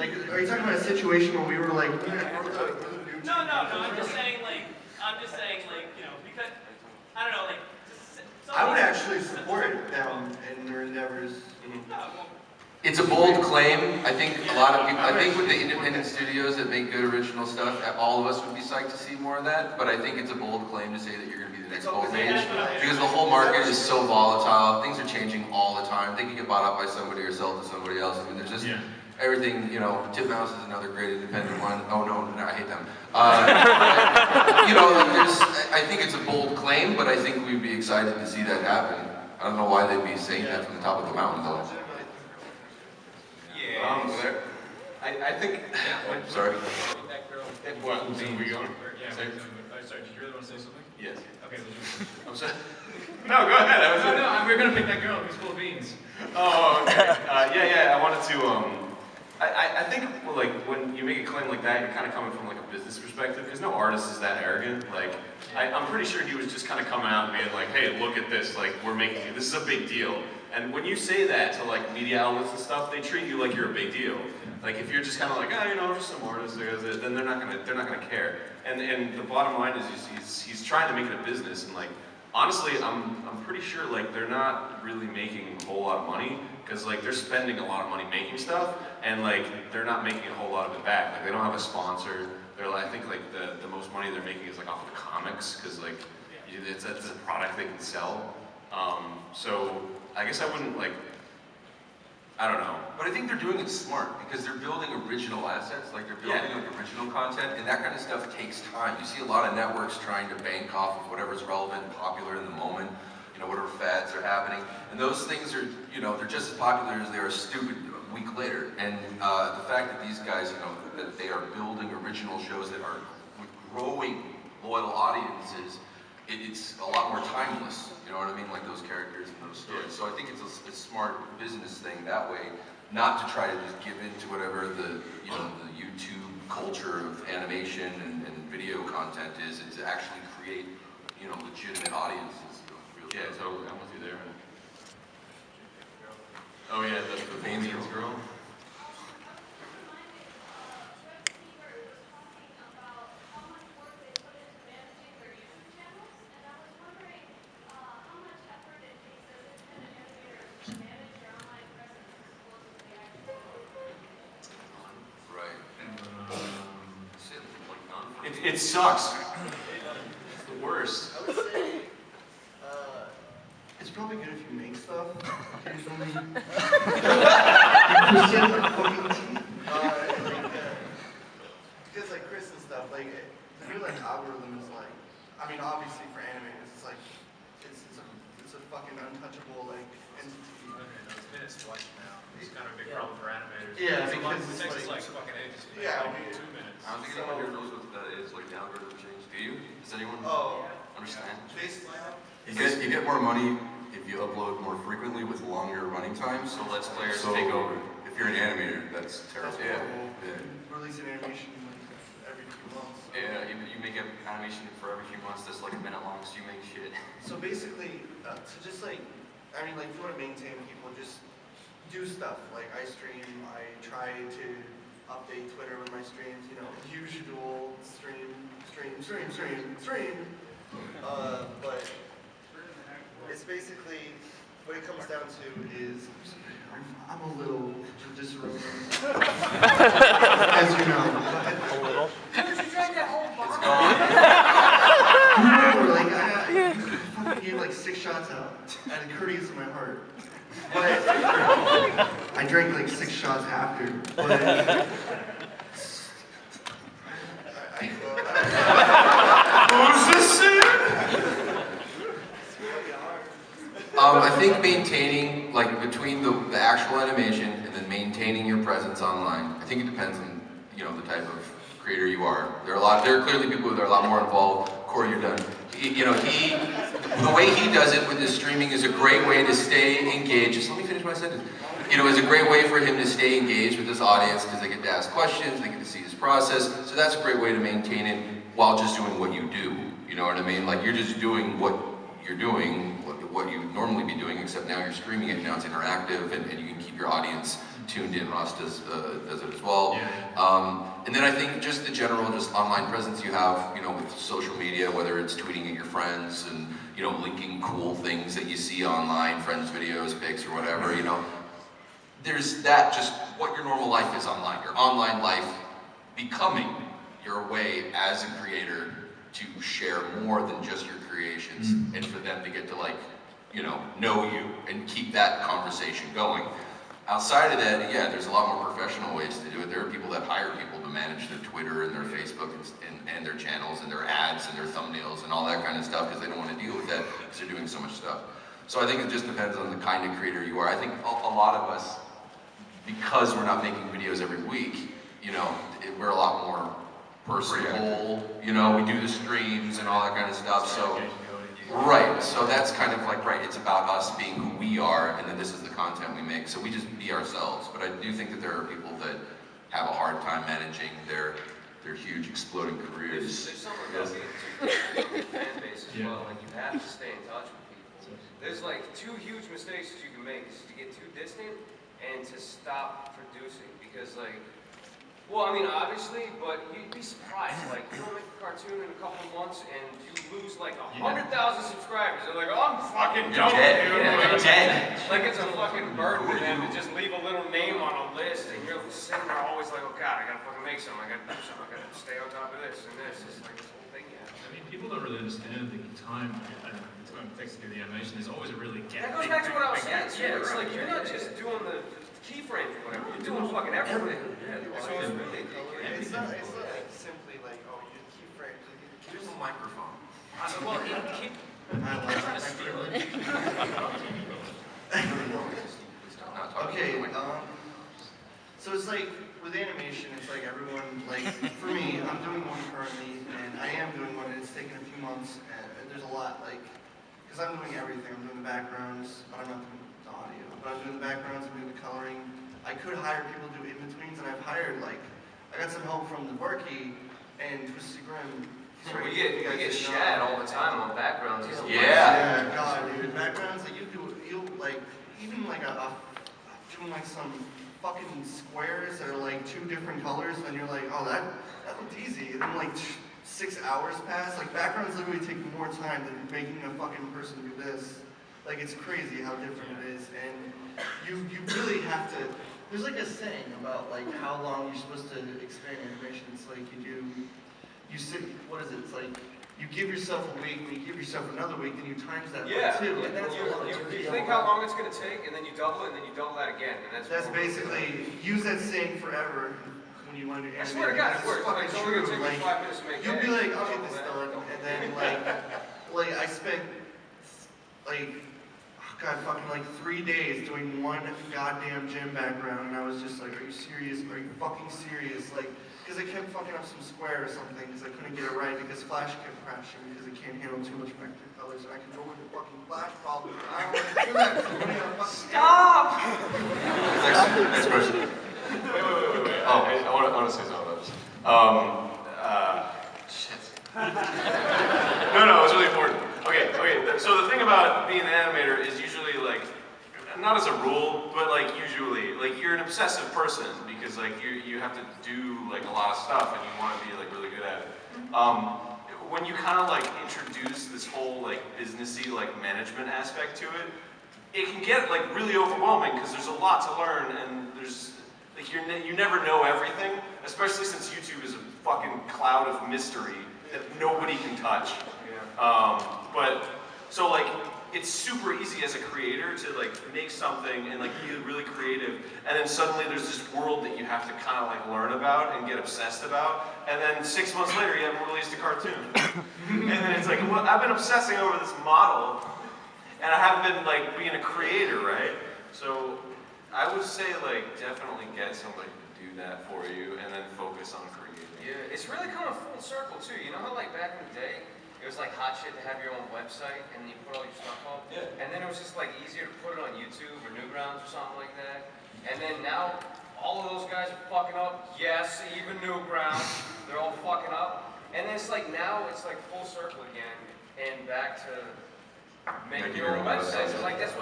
Like, are you talking about a situation where we were like, No, I'm just saying, like, you know, because, I don't know, like, I would actually support them in their endeavors. It's a bold claim. I think a lot of people, I think with the independent studios that make good original stuff, all of us would be psyched to see more of that, but I think it's a bold claim to say that you're going to be the next Golden Age, because the whole market is so volatile. Things are changing all the time. They can get bought up by somebody or sold to somebody else. I mean, there's just everything, you know. Titmouse is another great independent one. Oh no, I hate them. You know, like I think it's a bold claim, but I think we'd be excited to see that happen. I don't know why they'd be saying that from the top of the mountain, though. I think. Sorry. What? Are we going? Yeah. Sorry. Did you really want to say something? Yes. Okay. I'm sorry. No, go ahead. No. We're gonna pick that girl who's full of beans. Oh, okay. Yeah. I wanted to. I think, well, like, when you make a claim like that, you're kind of coming from like a business perspective, because no artist is that arrogant. Like, I'm pretty sure he was just kind of coming out and being like, hey, look at this. Like, we're making it. This is a big deal. And when you say that to like media outlets and stuff, they treat you like you're a big deal. Like if you're just kind of like, oh, you know, just some artist, then they're not gonna care. And the bottom line is he's trying to make it a business, and like honestly, I'm pretty sure like they're not really making a whole lot of money, because like they're spending a lot of money making stuff, and like they're not making a whole lot of it back. Like they don't have a sponsor. They're like, I think like the most money they're making is like off of the comics, because like it's a product they can sell. So I guess I wouldn't like, I don't know. But I think they're doing it smart, because they're building original assets, like they're building like original content, and that kind of stuff takes time. You see a lot of networks trying to bank off of whatever's relevant and popular in the moment, you know, whatever fads are happening, and those things are, you know, they're just as popular as they are stupid a week later. And the fact that these guys, you know, that they are building original shows that are with growing loyal audiences, it's a lot more timeless, you know what I mean, like those characters and those stories. So I think it's a smart business thing that way, not to try to just give in to whatever the, you know, the YouTube culture of animation and video content is, and to actually create, you know, legitimate audiences. Yeah, totally, I'm with you there, man. Oh yeah, that's the Bane's girl. It sucks. It's the worst. I would say it's probably good if you make stuff. Occasionally, because like Chris and stuff, like the new like algorithm is like, I mean, obviously for animators, it's like it's a fucking untouchable like entity. Okay, no, it's minutes to watch now. It's kind of a big problem for animators. Yeah, because it's it takes us like like fucking ages. Yeah, like 2 minutes. I don't think anyone here knows what that is, like the algorithm change. Do you? Does anyone understand? Basically, You get more money if you upload more frequently with longer running times. So let's players So take over. if you're an animator, that's terrible. yeah. Release an animation like every few months. Yeah, you make an animation for every few months that's like a minute long, so you make shit. So basically, to just like, I mean, like if you want to maintain people, just do stuff. Like I stream, I try to update Twitter with my streams, you know, usual stream. But it's basically, what it comes down to is, I'm a little disrobed, as you know. A little? Did you drink that whole bottle? No, like, I fucking gave like 6 shots out, out of courteous in my heart. But I drank like 6 shots after, but Who's this shit? I think maintaining, like between the actual animation and then maintaining your presence online, I think it depends on, you know, the type of creator you are. There are clearly people that are a lot more involved. Corey, you're done. The way he does it with his streaming is a great way to stay engaged. Just let me finish my sentence. You know, it's a great way for him to stay engaged with his audience, because they get to ask questions, they get to see his process. So that's a great way to maintain it while just doing what you do. You know what I mean? Like you're just doing what you're doing, what you would normally be doing, except now you're streaming it, now it's interactive, and you can keep your audience tuned in. Ross does it as well. And then I think just the general, just online presence you have, with social media, whether it's tweeting at your friends and, linking cool things that you see online, friends' videos, pics, or whatever, there's that, just what your normal life is online. Your online life becoming your way as a creator to share more than just your creations and for them to get to know you and keep that conversation going. Outside of that, yeah, there's a lot more professional ways to do it. There are people that hire people to manage their Twitter and their Facebook and their channels and their ads and their thumbnails and all that kind of stuff because they don't want to deal with that because they're doing so much stuff. So I think it just depends on the kind of creator you are. I think a lot of us, because we're not making videos every week, we're a lot more personable. We do the streams and all that kind of stuff. So. Right, so that's kind of it's about us being who we are, and then this is the content we make, so we just be ourselves. But I do think that there are people that have a hard time managing their huge exploding careers. There's something about being too fan base as well, you have to stay in touch with people. There's two huge mistakes that you can make, is to get too distant and to stop producing, because well, I mean, obviously, but you'd be surprised. You'll make a cartoon in a couple of months, and you lose 100,000 subscribers. They're like, oh, I'm fucking done with you. You're dead. It's a fucking burden for them to just leave a little name on a list, and you're sitting there always oh God, I gotta fucking make something. I gotta do something. I gotta stay on top of this and this. It's this whole thing. I mean, people don't really understand the time it takes to do the animation. There's always a really That goes back to what I was saying. Yeah, it's you're not just doing the keyframes or whatever. You're doing fucking everything. So it's really It's not simply oh, you just keep frames. Here's a microphone. Well, keep trying to steal it. Okay, so it's with animation, it's everyone, for me, I'm doing one currently, and I am doing one, and it's taken a few months, and there's a lot, because I'm doing everything. I'm doing the backgrounds, but I'm not doing the audio. But I'm doing the backgrounds, I'm doing the coloring. I could hire people to do in-betweens, and I've hired, I got some help from the Berkey and Twisted Grim. we get Shad all the time on backgrounds. Yeah, God, dude, backgrounds even doing some fucking squares that are two different colors, and you're oh, that looked easy. And then 6 hours pass. Backgrounds literally take more time than making a fucking person do this. It's crazy how different it is, and you really have to. There's a saying about how long you're supposed to expand animation. It's you sit, what is it? It's you give yourself a week, when you give yourself another week, then you times that by 2. And that's you think how long it's going to take, and then you double it, and then you double that again. And that's basically, use that saying forever when you want to do animation. I swear to God, it works. It's only going to take me 5 minutes to make you'll be I'll get this done, and then I spent God, fucking 3 days doing one goddamn gym background, and I was just are you serious? Are you fucking serious? Because I kept fucking up some square or something, because I couldn't get it right, because Flash kept crashing, because it can't handle too much vector colors, and I can go into fucking Flash problem. I don't want to do that. Stop! Next question. Wait. Oh, I want to say something about this. Shit. No, it's really important. Okay. So the thing about being an animator is usually not as a rule, but usually, you're an obsessive person because you have to do a lot of stuff and you want to be really good at it. When you kind of introduce this whole businessy management aspect to it, it can get really overwhelming because there's a lot to learn and there's you never know everything, especially since YouTube is a fucking cloud of mystery that nobody can touch. But so it's super easy as a creator to make something and be really creative, and then suddenly there's this world that you have to kind of learn about and get obsessed about, and then 6 months later you haven't released a cartoon. And then it's well, I've been obsessing over this model, and I haven't been being a creator, right? So I would say definitely get somebody to do that for you, and then focus on creating. Yeah, it's really coming full circle too. You know how back in the day, it was hot shit to have your own website and you put all your stuff up? Yeah. And then it was just easier to put it on YouTube or Newgrounds or something like that. And then now, all of those guys are fucking up. Yes, even Newgrounds, they're all fucking up. And then it's now it's full circle again and back to making your own websites. That's what